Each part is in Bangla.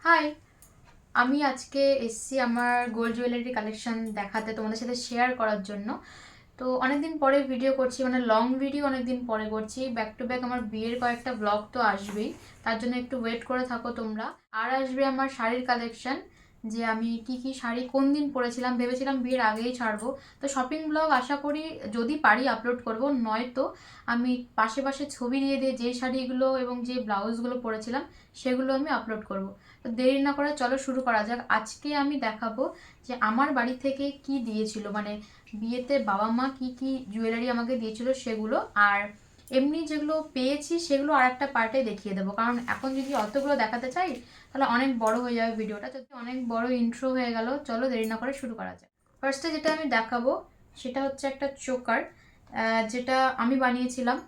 হাই, আমি আজকে এসছি আমার গোল্ড জুয়েলারি কালেকশন দেখাতে, তোমাদের সাথে শেয়ার করার জন্য। তো অনেকদিন পরে ভিডিও করছি, মানে লং ভিডিও অনেকদিন পরে করছি। ব্যাক টু ব্যাক আমার বিয়ের কয়েকটা ব্লগ তো আসবেই, তার জন্য একটু ওয়েট করে থাকো তোমরা। আর আসবে আমার শাড়ির কালেকশন, যে আমি কি কি শাড়ি কোন দিন পরেছিলাম, ভেবেছিলাম বিয়ের আগেই ছাড়বো। তো শপিং ব্লগ আশা করি যদি পারি আপলোড করব, নয়তো আমি পাশে পাশে ছবি দিয়ে দিয়ে যে শাড়িগুলো এবং যে ব্লাউজগুলো পরেছিলাম সেগুলো আমি আপলোড করব। তো দেরি না করে চলো শুরু করা যাক। আজকে আমি দেখাবো যে আমার বাড়ি থেকে কি দিয়েছিল, মানে বিয়েতে বাবা মা কি কি জুয়েলারি আমাকে দিয়েছিল সেগুলো, আর এমনি যেগুলো পেয়েছি সেগুলো আর একটা পার্টে দেখিয়ে দেবো। কারণ এখন যদি অতগুলো দেখাতে চাই তাহলে অনেক বড় হয়ে যাবে ভিডিওটা, যদি অনেক বড় ইন্ট্রো হয়ে গেল। চলো দেরি না করে শুরু করা যায়। ফার্স্টে যেটা আমি দেখাবো সেটা হচ্ছে একটা চোকার, যেটা আমি বানিয়েছিলাম।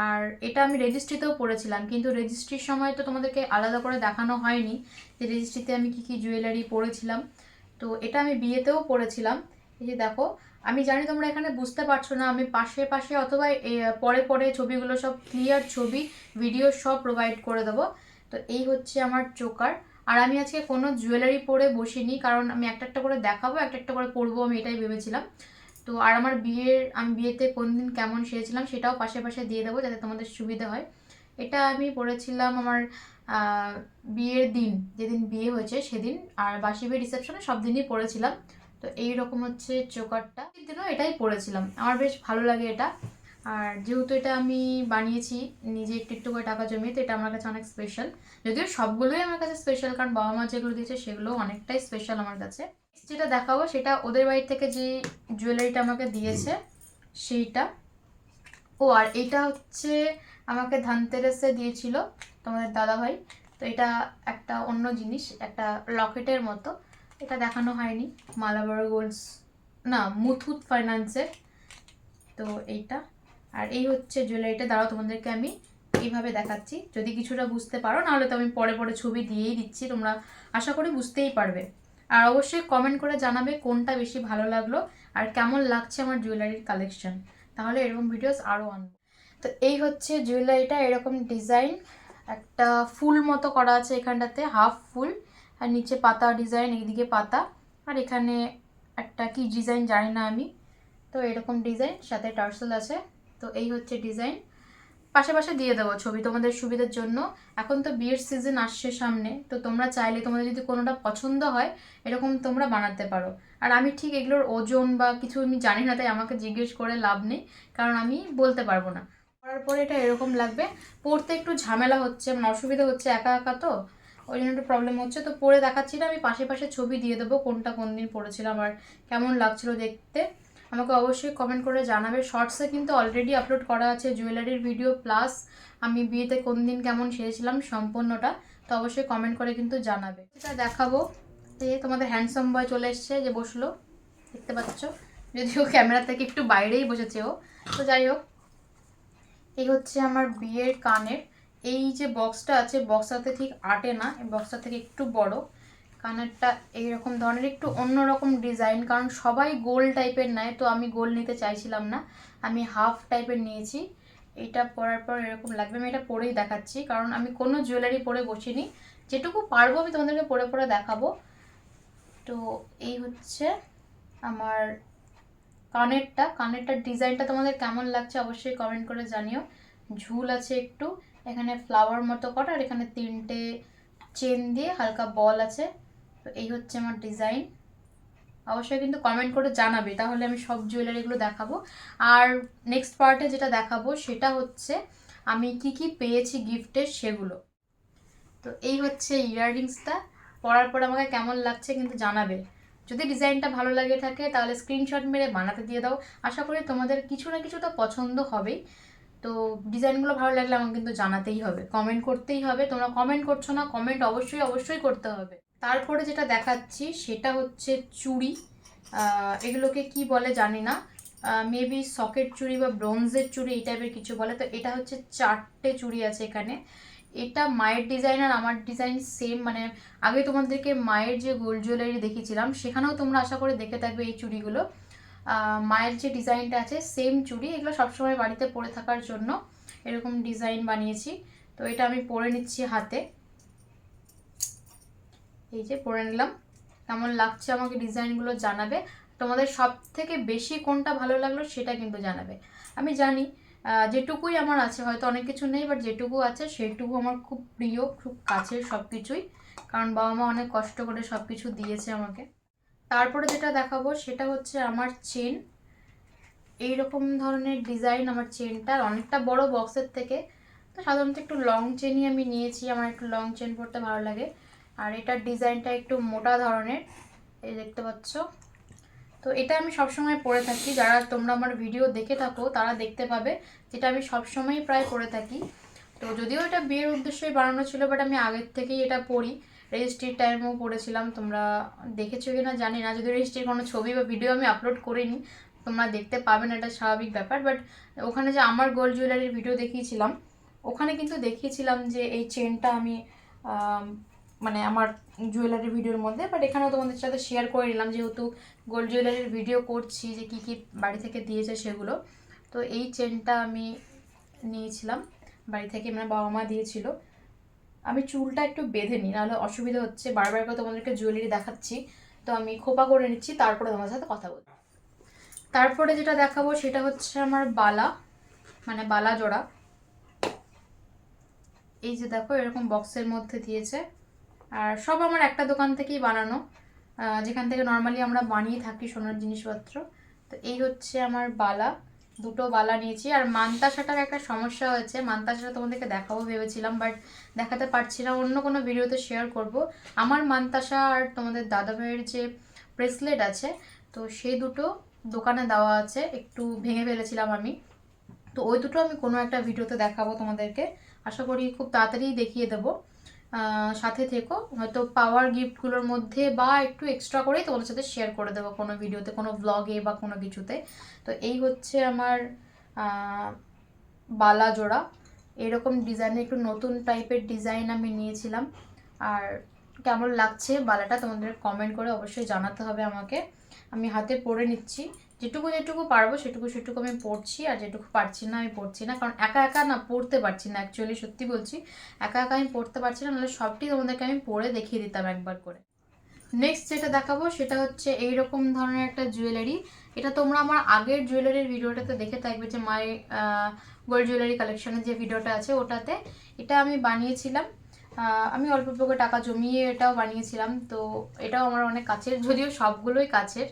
আর এটা আমি রেজিস্ট্রিতেও পড়েছিলাম, কিন্তু রেজিস্ট্রির সময় তো তোমাদেরকে আলাদা করে দেখানো হয়নি যে রেজিস্ট্রিতে আমি কি কি জুয়েলারি পরেছিলাম। তো এটা আমি বিয়েতেও পরেছিলাম। এই যে দেখো, আমি জানি তোমরা এখানে বুঝতে পারছো না, আমি পাশে পাশে অথবা পরে পরে ছবিগুলো সব ক্লিয়ার ছবি ভিডিও সব প্রোভাইড করে দেবো। তো এই হচ্ছে আমার চোকার। আর আমি আজকে কোনো জুয়েলারি পরে বসিনি, কারণ আমি একটা একটা করে দেখাবো, একটা একটা করে পরবো, আমি এটাই ভেবেছিলাম। তো আর আমার আমি বিয়েতে কোন দিন কেমন সেরেছিলাম সেটাও পাশে পাশে দিয়ে দেবো, যাতে তোমাদের সুবিধা হয়। এটা আমি পরেছিলাম আমার বিয়ের দিন, যেদিন বিয়ে হয়েছে সেদিন, আর বাসি বিয়ে রিসেপশনে সব দিনই পরেছিলাম। তো এই রকম হচ্ছে চোকারটা, দিনও এটাই পরেছিলাম, আমার বেশ ভালো লাগে এটা। আর যেহেতু এটা আমি বানিয়েছি নিজে একটু একটু করে টাকা জমিয়ে, তো এটা আমার কাছে অনেক স্পেশাল। যদিও সবগুলোই আমার কাছে স্পেশাল, কারণ বাবা মা যেগুলো দিয়েছে সেগুলো অনেকটাই স্পেশাল আমার কাছে। যেটা দেখাবো সেটা ওদের বাড়ি থেকে যে জুয়েলারিটা আমাকে দিয়েছে সেইটা। ও আর এটা হচ্ছে আমাকে ধানতেরাসে দিয়েছিল তোমাদের দাদাভাই। তো এটা একটা অন্য জিনিস, একটা লকেটের মতো, এটা দেখানো হয়নি। মালাবার গোল্ডস, না মুথুট ফাইন্যান্সের। তো এইটা, আর এই হচ্ছে জুয়েলারিটা। দাঁড়াও তোমাদেরকে আমি এইভাবে দেখাচ্ছি, যদি কিছুটা বুঝতে পারো, নাহলে তো আমি পরে পরে ছবি দিয়েই দিচ্ছি, তোমরা আশা করি বুঝতেই পারবে। আর অবশ্যই কমেন্ট করে জানাবে কোনটা বেশি ভালো লাগলো আর কেমন লাগছে আমার জুয়েলারির কালেকশন, তাহলে এরকম ভিডিওস আরও আনবো। তো এই হচ্ছে জুয়েলারিটা, এরকম ডিজাইন, একটা ফুল মতো করা আছে এখানটাতে, হাফ ফুল, আর নিচে পাতা ডিজাইন, এইদিকে পাতা, আর এখানে একটা কি ডিজাইন জানি না আমি। তো এরকম ডিজাইন, সাথে টার্সেল আছে। তো এই হচ্ছে ডিজাইন, পাশে পাশে দিয়ে দেবো ছবি তোমাদের সুবিধার জন্য। এখন তো বিয়ের সিজন আসছে সামনে, তো তোমরা চাইলে তোমাদের যদি কোনোটা পছন্দ হয় এরকম তোমরা বানাতে পারো। আর আমি ঠিক এগুলোর ওজন বা কিছু আমি জানি না, তাই আমাকে জিজ্ঞেস করে লাভ নেই, কারণ আমি বলতে পারবো না। করার পরে এটা এরকম লাগবে। পড়তে একটু ঝামেলা হচ্ছে, মানে অসুবিধা হচ্ছে, একা একা তো ওই জন্য একটু প্রবলেম হচ্ছে। তো পরে দেখাচ্ছি না, আমি পাশে পাশে ছবি দিয়ে দেবো কোনটা কোন দিন পড়েছিলাম আর কেমন লাগছিল দেখতে। আমাকে অবশ্যই কমেন্ট করে জানাবে। শর্টসে কিন্তু অলরেডি আপলোড করা আছে জুয়েলারির ভিডিও, প্লাস আমি বিয়েতে কোন দিন কেমন সেরেছিলাম সম্পূর্ণটা। তো অবশ্যই কমেন্ট করে কিন্তু জানাবে। এটা দেখাবো, এই তোমাদের হ্যান্ডসাম বয় চলে এসছে, যে বসলো দেখতে পাচ্ছ, যদিও ক্যামেরা থেকে একটু বাইরেই বসেছে ও। তো যাই হোক, এই হচ্ছে আমার বিয়ের কানের। এই যে বক্সটা আছে, বক্সটাতে ঠিক আটে না, এই বক্সটা থেকে একটু বড়। কানেরটা এইরকম ধরনের, একটু অন্যরকম ডিজাইন, কারণ সবাই গোল টাইপের নেয়, তো আমি গোল নিতে চাইছিলাম না, আমি হাফ টাইপের নিয়েছি। এটা পরার পর এরকম লাগবে, আমি এটা পরেই দেখাচ্ছি, কারণ আমি কোনো জুয়েলারি পরে বসিনি, যেটুকু পারবো আমি তোমাদেরকে পরে পরে দেখাবো। তো এই হচ্ছে আমার কানেরটার ডিজাইনটা তোমাদের কেমন লাগছে অবশ্যই কমেন্ট করে জানিও। ঝুল আছে একটু, এখানে ফ্লাওয়ার মতো করা, আর এখানে তিনটে চেন দিয়ে হালকা বল আছে। তো এই হচ্ছে আমার ডিজাইন, অবশ্যই কিন্তু কমেন্ট করে জানাবে, তাহলে আমি সব জুয়েলারিগুলো দেখাবো। আর নেক্সট পার্টে যেটা দেখাবো সেটা হচ্ছে আমি কি কি পেয়েছি গিফটে সেগুলো। তো এই হচ্ছে ইয়াররিংসটা, পরার পর আমাকে কেমন লাগছে কিন্তু জানাবে। যদি ডিজাইনটা ভালো লাগে থাকে তাহলে স্ক্রিনশট মেরে বানাতে দিয়ে দাও, আশা করি তোমাদের কিছু না কিছু তো পছন্দ হবেই। তো ডিজাইনগুলো ভালো লাগলে আমাকে কিন্তু জানাতেই হবে, কমেন্ট করতেই হবে। তোমরা কমেন্ট করছো না, কমেন্ট অবশ্যই অবশ্যই করতে হবে। তারপরে যেটা দেখাচ্ছি সেটা হচ্ছে চুড়ি। এগুলোকে কি বলে জানি না, মেবি সকেট চুড়ি বা ব্রোঞ্জের চুড়ি এই টাইপের কিছু বলে। তো এটা হচ্ছে চারটে চুড়ি আছে এখানে। এটা মায়ের ডিজাইন আর আমার ডিজাইন সেম, মানে আগে তোমাদেরকে মায়ের যে গোল্ড জুয়েলারি দেখিয়েছিলাম সেখানেও তোমরা আশা করে দেখে থাকবে এই চুড়িগুলো। মায়ের যে ডিজাইনটা আছে সেম চুড়ি, এগুলো সবসময় বাড়িতে পরে থাকার জন্য এরকম ডিজাইন বানিয়েছি। তো এটা আমি পরে নিচ্ছি হাতে। এই যে পরে নিলাম, কেমন লাগছে আমাকে ডিজাইনগুলো জানাবে। তোমাদের সব থেকে বেশি কোনটা ভালো লাগলো সেটা কিন্তু জানাবে। আমি জানি যেটুকুই আমার আছে, হয়তো অনেক কিছু নেই, বাট যেটুকু আছে সেটুকু আমার খুব প্রিয়, খুব কাছের সব কিছুই, কারণ বাবা মা অনেক কষ্ট করে সব কিছু দিয়েছে আমাকে। তারপরে যেটা দেখাবো সেটা হচ্ছে আমার চেন। এইরকম ধরনের ডিজাইন আমার চেনটা, অনেকটা বড় বক্সের থেকে, তো সাধারণত একটু লং চেনই আমি নিয়েছি, আমার একটু লং চেন পরতে ভালো লাগে। আর এটার ডিজাইনটা একটু মোটা ধরনের, এই দেখতে পাচ্ছ। তো এটা আমি সবসময় পরে থাকি, যারা তোমরা আমার ভিডিও দেখে থাকো তারা দেখতে পাবে যেটা আমি সবসময়ই প্রায় পরে থাকি। তো যদিও এটা বিয়ের উদ্দেশ্যেই বানানো ছিল, বাট আমি আগের থেকেই এটা পরি, রেজিস্ট্রির টাইমেও পড়েছিলাম। তোমরা দেখেছো কি না জানি না, যদি রেজিস্ট্রির কোনো ছবি বা ভিডিও আমি আপলোড করিনি, তোমরা দেখতে পাবে না, এটা স্বাভাবিক ব্যাপার। বাট ওখানে যে আমার গোল্ড জুয়েলারির ভিডিও দেখিয়েছিলাম, ওখানে কিন্তু দেখিয়েছিলাম যে এই চেনটা আমি মানে আমার জুয়েলারি ভিডিওর মধ্যে, বাট এখানেও তোমাদের সাথে শেয়ার করে নিলাম, যেহেতু গোল্ড জুয়েলারির ভিডিও করছি যে কী কী বাড়ি থেকে দিয়েছে সেগুলো। তো এই চেনটা আমি নিয়েছিলাম বাড়ি থেকে, মানে বাবা মা দিয়েছিল। আমি চুলটা একটু বেঁধে নিই, নাহলে অসুবিধা হচ্ছে, বারবার করে তোমাদেরকে জুয়েলারি দেখাচ্ছি, তো আমি খোপা করে নিচ্ছি, তারপরে তোমাদের সাথে কথা বলবো। তারপরে যেটা দেখাবো সেটা হচ্ছে আমার বালা, মানে বালা জোড়া। এই যে দেখো এরকম বক্সের মধ্যে দিয়েছে, আর সব আমার একটা দোকান থেকেই বানানো, যেখান থেকে নর্মালি আমরা বানিয়ে থাকি সোনার জিনিসপত্র। তো এই হচ্ছে আমার বালা, দুটো বালা নিয়েছি। আর মানতাসাটার একটা সমস্যা হয়েছে, মানতাসাটা তোমাদেরকে দেখাবো ভেবেছিলাম, বাট দেখাতে পারছি না, অন্য কোনো ভিডিওতে শেয়ার করব। আমার মানতাসা আর তোমাদের দাদা ভাইয়ের যে ব্রেসলেট আছে, তো সেই দুটো দোকানে দেওয়া আছে, একটু ভেঙে ফেলেছিলাম আমি, তো ওই দুটো আমি কোনো একটা ভিডিওতে দেখাবো তোমাদেরকে, আশা করি খুব তাড়াতাড়ি দেখিয়ে দেবো। সাথে থেকো, হয়তো পাওয়ার গিফটগুলোর মধ্যে বা একটু এক্সট্রা করেই তোমাদের সাথে শেয়ার করে দেবো কোনো ভিডিওতে, কোনো ব্লগে বা কোনো কিছুতে। তো এই হচ্ছে আমার বালা জোড়া, এরকম ডিজাইনের একটু নতুন টাইপের ডিজাইন আমি নিয়েছিলাম। আর কেমন লাগছে বালাটা তোমাদের কমেন্ট করে অবশ্যই জানাতে হবে আমাকে। আমি হাতে পরে নিচ্ছি, যেটুকু যেটুকু পারবো সেটুকু সেটুকু আমি পড়ছি, আর যেটুকু পারছি না আমি পড়ছি না, কারণ একা একা না পড়তে পারছি না, অ্যাকচুয়ালি সত্যি বলছি, একা একা আমি পড়তে পারছি না, নাহলে সবটি তোমাদেরকে আমি পড়ে দেখিয়ে দিতাম একবার করে। নেক্সট যেটা দেখাবো সেটা হচ্ছে এইরকম ধরনের একটা জুয়েলারি। এটা তোমরা আমার আগের জুয়েলারির ভিডিওটাতে দেখে থাকবে, যে মাই গোল্ড জুয়েলারি কালেকশনের যে ভিডিওটা আছে ওটাতে। এটা আমি বানিয়েছিলাম, আমি অল্প অল্প করে টাকা জমিয়ে এটাও বানিয়েছিলাম। তো এটাও আমার অনেক কাছের, যদিও সবগুলোই কাছের।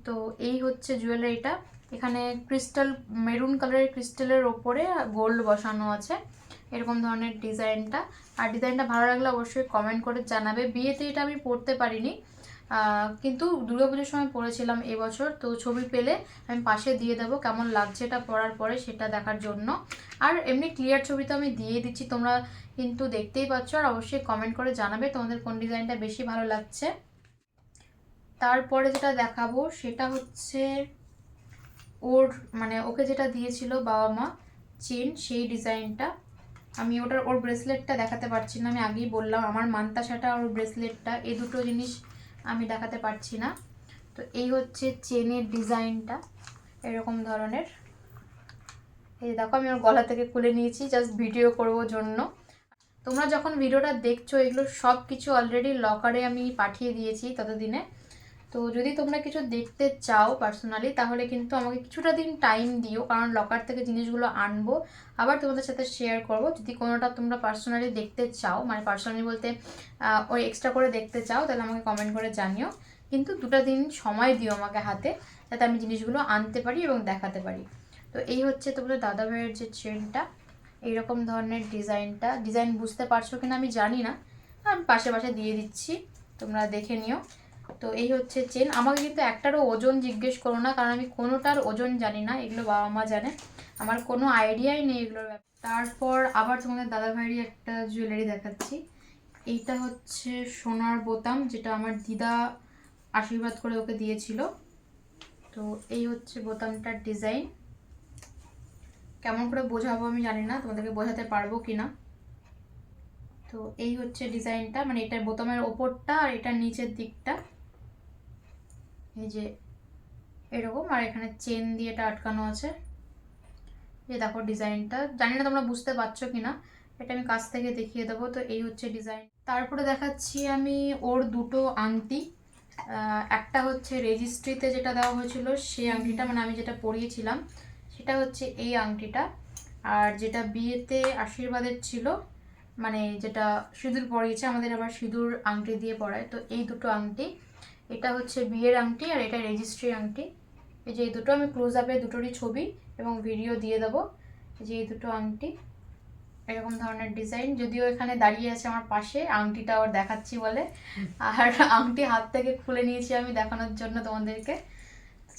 তো এই হচ্ছে জুয়েলারিটা, এখানে ক্রিস্টাল, মেরুন কালারের ক্রিস্টালের ওপরে গোল্ড বসানো আছে, এরকম ধরনের ডিজাইনটা। আর ডিজাইনটা ভালো লাগলে অবশ্যই কমেন্ট করে জানাবে। বিয়েতে এটা আমি পরতে পারিনি, কিন্তু দুর্গাপুজোর সময় পরেছিলাম এবছর, তো ছবি পেলে আমি পাশে দিয়ে দেবো, কেমন লাগছে এটা পরার পরে সেটা দেখার জন্য। আর এমনি ক্লিয়ার ছবি তো আমি দিয়ে দিচ্ছি, তোমরা কিন্তু দেখতেই পাচ্ছ। আর অবশ্যই কমেন্ট করে জানাবে তোমাদের কোন ডিজাইনটা বেশি ভালো লাগছে। তারপরে যেটা দেখাবো সেটা হচ্ছে ওর, মানে ওকে যেটা দিয়েছিল বাবা মা চেন, সেই ডিজাইনটা। আমি ওর ব্রেসলেটটা দেখাতে পারছি না, আমি আগেই বললাম আমার মানতাসাটা আর ওর ব্রেসলেটটা, এই দুটো জিনিস আমি দেখাতে পারছি না। তো এই হচ্ছে চেনের ডিজাইনটা, এরকম ধরনের। এই দেখো আমি ওর গলা থেকে খুলে নিয়েছি জাস্ট ভিডিও করবো জন্য। তোমরা যখন ভিডিওটা দেখছো এগুলো সব কিছু অলরেডি লকারে আমি পাঠিয়ে দিয়েছি ততদিনে। তো যদি তোমরা কিছু দেখতে চাও পার্সোনালি, তাহলে কিন্তু আমাকে কিছুটা দিন টাইম দিও, কারণ লকার থেকে জিনিসগুলো আনবো, আবার তোমাদের সাথে শেয়ার করব। যদি কোনোটা তোমরা পার্সোনালি দেখতে চাও, মানে পার্সোনালি বলতে ওই এক্সট্রা করে দেখতে চাও, তাহলে আমাকে কমেন্ট করে জানিও, কিন্তু দুটো দিন সময় দিও আমাকে হাতে, যাতে আমি জিনিসগুলো আনতে পারি এবং দেখাতে পারি। তো এই হচ্ছে তোমাদের দাদা ভাইয়ের যে চেনটা, এইরকম ধরনের ডিজাইনটা। ডিজাইন বুঝতে পারছো কিনা আমি জানি না, আমি পাশে পাশে দিয়ে দিচ্ছি, তোমরা দেখে নিও। তো এই হচ্ছে চেন। আমাকে কিন্তু একটারও ওজন জিজ্ঞেস করো না, কারণ আমি কোনোটার ওজন জানি না, এগুলো বাবা মা জানে, আমার কোনো আইডিয়াই নেই এগুলোর ব্যাপারে। তারপর আবার তোমাদের দাদা ভাইয়েরই একটা জুয়েলারি দেখাচ্ছি। এইটা হচ্ছে সোনার বোতাম, যেটা আমার দিদা আশীর্বাদ করে ওকে দিয়েছিল। তো এই হচ্ছে বোতামটার ডিজাইন, কেমন করে বোঝাবো আমি জানি না, তোমাদেরকে বোঝাতে পারবো কিনা। তো এই হচ্ছে ডিজাইনটা, মানে এটা বোতামের ওপরটা আর এটার নিচের দিকটা এই যে এরকম, আর এখানে চেন দিয়ে এটা আটকানো আছে। এই দেখো ডিজাইনটা, জানি না তোমরা বুঝতে পারছো কিনা, এটা আমি কাছ থেকে দেখিয়ে দেবো। তো এই হচ্ছে ডিজাইন। তারপরে দেখাচ্ছি আমি ওর দুটো আংটি। একটা হচ্ছে রেজিস্ট্রিতে যেটা দেওয়া হয়েছিল সেই আংটিটা, মানে আমি যেটা পরিয়েছিলাম সেটা হচ্ছে এই আংটিটা। আর যেটা বিয়েতে আশীর্বাদের ছিল, মানে যেটা সিঁদুর পরিয়েছে, আমাদের আবার সিঁদুর আংটি দিয়ে পরায়, তো এই দুটো আংটি। এটা হচ্ছে বিয়ের আংটি আর এটা রেজিস্ট্রি আংটি। এই যে এই দুটো আমি ক্লোজ আপে দুটোরই ছবি এবং ভিডিও দিয়ে দেবো। এই যে এই দুটো আংটি, এরকম ধরনের ডিজাইন। যদিও এখানে দাঁড়িয়ে আছে আমার পাশে, আংটিটা ওর দেখাচ্ছি বলে, আর আংটি হাত থেকে খুলে নিয়েছি আমি দেখানোর জন্য তোমাদেরকে।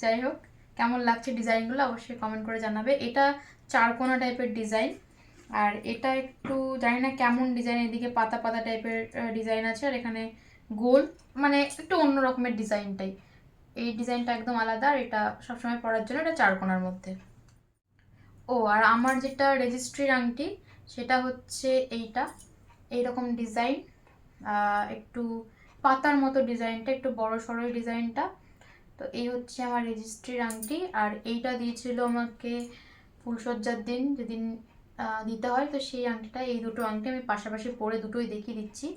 যাই হোক, কেমন লাগছে ডিজাইনগুলো অবশ্যই কমেন্ট করে জানাবে। এটা চারকোনা টাইপের ডিজাইন, আর এটা একটু জানি না কেমন ডিজাইন, এদিকে পাতা পাতা টাইপের ডিজাইন আছে, আর এখানে গোল, মানে একটু অন্য রকমের ডিজাইনটাই। এই ডিজাইনটা একদম আলাদা, আর এটা সবসময় পরার জন্য এটা চারকোনার মধ্যে। ও, আর আমার যেটা রেজিস্ট্রির আংটি সেটা হচ্ছে এইটা, এইরকম ডিজাইন, একটু পাতার মতো ডিজাইনটা, একটু বড় সড়ো ডিজাইনটা। তো এই হচ্ছে আমার রেজিস্ট্রির আংটি। আর এইটা দিয়েছিল আমাকে ফুলসজ্জার দিন, যেদিন দিতে হয়, তো সেই আংটিটা। এই দুটো আংটি আমি পাশাপাশি পরে দুটোই দেখিয়ে দিচ্ছি।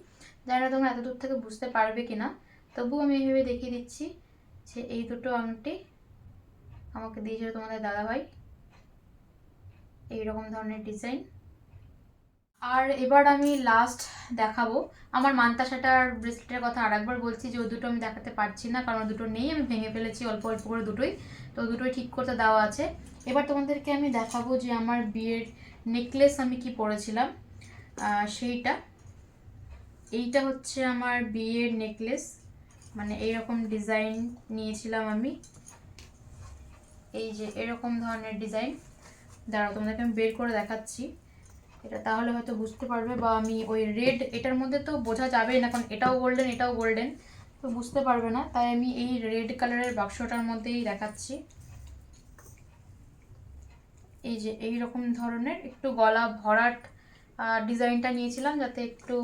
জানি না তোমরা এত দূর থেকে বুঝতে পারবে কিনা, তবুও আমি এইভাবে দেখিয়ে দিচ্ছি যে এই দুটো আংটি আমাকে দিয়েছিল তোমাদের দাদাভাই, এইরকম ধরনের ডিজাইন। আর এবার আমি লাস্ট দেখাবো আমার মান্তাসাটার ব্রেসলেটের কথা। আরেকবার বলছি যে ওই দুটো আমি দেখাতে পারছি না, কারণ দুটো নেই, আমি ভেঙে ফেলেছি অল্প অল্প করে দুটোই, তো দুটোই ঠিক করতে দেওয়া আছে। এবার তোমাদেরকে আমি দেখাবো যে আমার বিয়ের নেকলেস আমি কি পরেছিলাম সেইটা। এইটা হচ্ছে আমার বিয়ের নেকলেস, মানে এইরকম ডিজাইন নিয়েছিলাম আমি। এই যে এরকম ধরনের ডিজাইন, দাঁড়াও তোমাদেরকে আমি বের করে দেখাচ্ছি এটা, তাহলে হয়তো বুঝতে পারবে। বা আমি ওই রেড, এটার মধ্যে তো বোঝা যাবেই না, কারণ এটাও গোল্ডেন এটাও গোল্ডেন, তো বুঝতে পারবে না, তাই আমি এই রেড কালারের বাক্সটার মধ্যেই দেখাচ্ছি। এই যে এই রকম ধরনের একটু গলা ভরাট ডিজাইনটা নিয়েছিলাম, যাতে একটু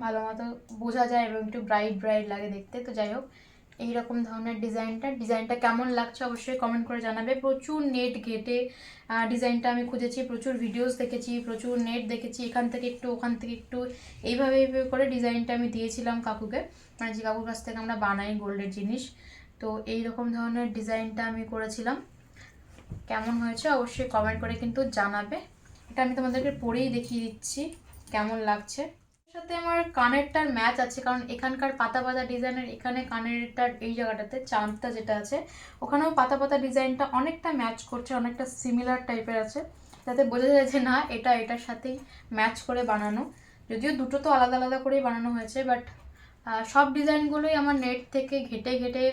ভালো মতো বোঝা যায় এবং একটু ব্রাইট ব্রাইট লাগে দেখতে। তো যাই হোক, এইরকম ধরনের ডিজাইনটা কেমন লাগছে অবশ্যই কমেন্ট করে জানাবে। প্রচুর নেট ঘেটে ডিজাইনটা আমি খুঁজেছি, প্রচুর ভিডিওস দেখেছি, প্রচুর নেট দেখেছি, এখান থেকে একটু ওখান থেকে একটু, এইভাবে এইভাবে করে ডিজাইনটা আমি দিয়েছিলাম কাকুকে, মানে যে কাকুর কাছ থেকে আমরা বানাই গোল্ডের জিনিস। তো এইরকম ধরনের ডিজাইনটা আমি করেছিলাম। কেমন হয়েছে অবশ্যই কমেন্ট করে কিন্তু জানাবে। এটা আমি তোমাদেরকে পরেই দেখিয়ে দিচ্ছি কেমন লাগছে। এর সাথে আমার কানেরটার ম্যাচ আছে, কারণ এখানকার পাতা পাতা ডিজাইনের এখানে কানেরটার এই জায়গাটাতে চাঁদটা যেটা আছে ওখানেও পাতা পাতা ডিজাইনটা অনেকটা ম্যাচ করছে, অনেকটা সিমিলার টাইপের আছে, যাতে বোঝা যায় যে না এটা এটার সাথেই ম্যাচ করে বানানো। যদিও দুটো তো আলাদা আলাদা করেই বানানো হয়েছে, বাট সব ডিজাইনগুলোই আমার নেট থেকে ঘেটে ঘেটে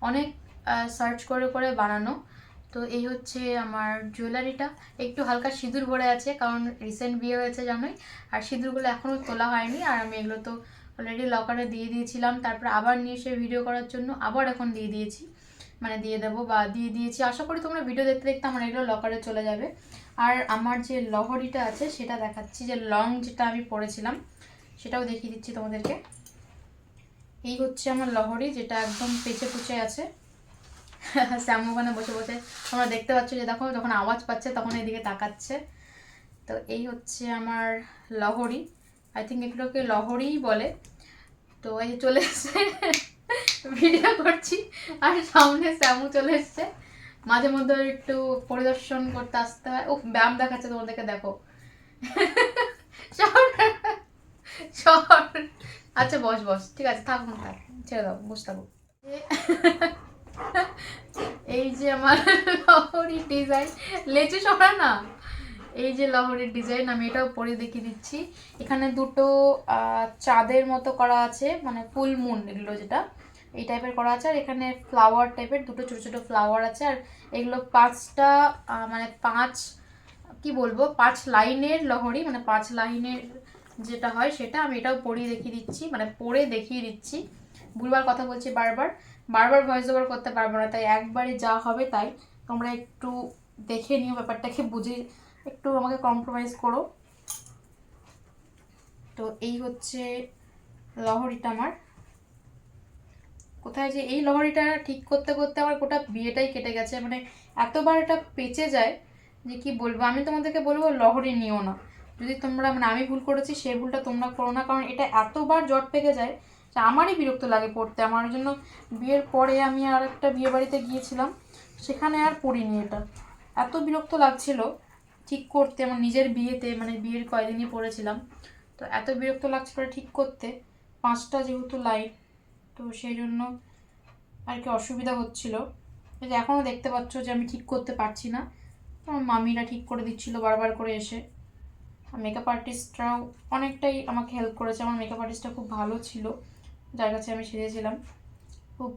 অনেক সার্চ করে করে বানানো। তো এই হচ্ছে আমার জুয়েলারিটা। একটু হালকা সিঁদুর ভরে আছে, কারণ রিসেন্ট বিয়ে হয়েছে জানোই, আর সিঁদুরগুলো এখনও তোলা হয়নি। আর আমি এগুলো তো অলরেডি লকারে দিয়ে দিয়েছিলাম, তারপর আবার নিয়ে এসে ভিডিও করার জন্য আবার এখন দিয়ে দিয়েছি, মানে দিয়ে দেবো বা দিয়ে দিয়েছি। আশা করি তোমরা ভিডিও দেখতে দেখতে আমার এগুলো লকারে চলে যাবে। আর আমার যে লহরিটা আছে সেটা দেখাচ্ছি, যে লং যেটা আমি পরেছিলাম সেটাও দেখিয়ে দিচ্ছি তোমাদেরকে। এই হচ্ছে আমার লহরি, যেটা একদম পেঁচে পুচে আছে। শ্যাম ওখানে বসে বসে তোমরা দেখতে পাচ্ছ, যে দেখো যখন আওয়াজ পাচ্ছে তখন এদিকে তাকাচ্ছে। তো এই হচ্ছে আমার লহরি, আই থিঙ্ক এগুলোকে লহরিই বলে। তো এই চলে এসছে, ভিডিও করছি আর সামনে শ্যামু চলে এসছে, মাঝে মধ্যে একটু পরিদর্শন করতে আসতে হয়। ও ব্যায়াম দেখাচ্ছে তোমাদেরকে, দেখো। আচ্ছা বস বস, ঠিক আছে থাকুন, থাক, ছেড়ে দাও, বসে থাকো। এই যে আমার লহরির ডিজাইন, লেচু সরা না, এই যে লহরির ডিজাইন আমি এটাও পরে দেখিয়ে দিচ্ছি। এখানে দুটো চাঁদের মতো করা আছে, মানে ফুল মুন এগুলো যেটা এই টাইপের করা আছে, আর এখানে ফ্লাওয়ার টাইপের দুটো ছোটো ছোটো ফ্লাওয়ার আছে। আর এগুলো পাঁচটা, মানে কি বলবো, 5 লাইনের লহরি, মানে 5 লাইনের যেটা হয় সেটা। আমি এটাও পরে দেখিয়ে দিচ্ছি, মানে পরে দেখিয়ে দিচ্ছি। ভুলবার কথা বলছি বারবার, বারবার ভয়েস ওভার করতে পারবো না, তাই একবারে যা হবে তাই। তোমরা একটু দেখে নিও ব্যাপারটাকে, বুঝে একটু আমাকে কম্প্রোমাইজ করো। তো এই হচ্ছে লহরিটা আমার। কোথায় যে এই লহরিটা ঠিক করতে করতে আমার গোটা বিয়েটাই কেটে গেছে, মানে এতবার এটা পেঁচে যায় যে কি বলবো। আমি তোমাদেরকে বলবো লহরি নিও না, যদি তোমরা মানে আমি ভুল করেছি সেই ভুলটা তোমরা করো না, কারণ এটা এতবার জট পেকে যায় যে আমারই বিরক্ত লাগে পড়তে। আমার জন্য বিয়ের পরে আমি আর একটা বিয়ে বাড়িতে গিয়েছিলাম, সেখানে আর পড়িনি। এটা এত বিরক্ত লাগছিল ঠিক করতে, আমার নিজের বিয়েতে মানে বিয়ের কয়দিনই পড়েছিলাম, তো এত বিরক্ত লাগছিল ঠিক করতে। 5টা যেহেতু লাইন, তো সেই জন্য আর কি অসুবিধা হচ্ছিল। এই যে এখনও দেখতে পাচ্ছ যে আমি ঠিক করতে পারছি না, আমার মামিরা ঠিক করে দিচ্ছিল বারবার করে এসে। মেকআপ আর্টিস্টরাও অনেকটাই আমাকে হেল্প করেছে। আমার মেকআপ আর্টিস্টটা খুব ভালো ছিল, যার কাছে আমি সেজেছিলাম, খুব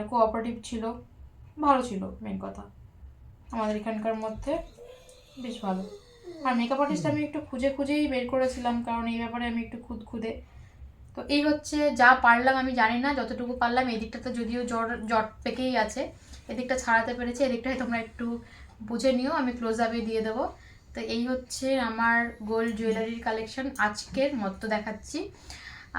কোঅপারেটিভ ছিল, ভালো ছিল মেন কথা, আমাদের এখানকার মধ্যে বেশ ভালো। আর মেকআপ আর্টিস্ট আমি একটু খুঁজে খুঁজেই বের করেছিলাম, কারণ এই ব্যাপারে আমি একটু খুদে। তো এই হচ্ছে যা পারলাম, আমি জানি না যতটুকু পারলাম। এদিকটা তো যদিও জট পেকেই আছে, এদিকটা ছাড়াতে পেরেছি, এদিকটাই তোমরা একটু বুঝে নিও, আমি ক্লোজ আপে দিয়ে দেবো। তো এই হচ্ছে আমার গোল্ড জুয়েলারির কালেকশন আজকের মতো দেখাচ্ছি।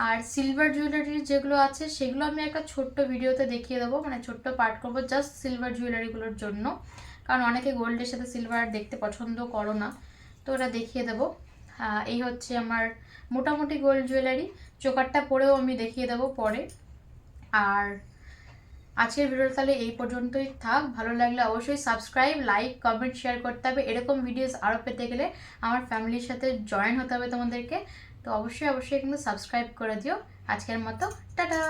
আর সিলভার জুয়েলারির যেগুলো আছে সেগুলো আমি একটা ছোট্ট ভিডিওতে দেখিয়ে দেবো, মানে ছোট্ট পার্ট করবো জাস্ট সিলভার জুয়েলারিগুলোর জন্য, কারণ অনেকে গোল্ডের সাথে সিলভার দেখতে পছন্দ করো না, তো ওটা দেখিয়ে দেবো। এই হচ্ছে আমার মোটামুটি গোল্ড জুয়েলারি, চোকারটা পরেও আমি দেখিয়ে দেবো পরে। আর আজকের ভিডিওটা তাহলে এই পর্যন্তই থাক। ভালো লাগলে অবশ্যই সাবস্ক্রাইব, লাইক, কমেন্ট, শেয়ার করতে হবে। এরকম ভিডিওস আরও পেতে গেলে আমার ফ্যামিলির সাথে জয়েন হতে হবে তোমাদেরকে, তো অবশ্যই কিন্তু সাবস্ক্রাইব করে দিও। আজকের মতো টাটা।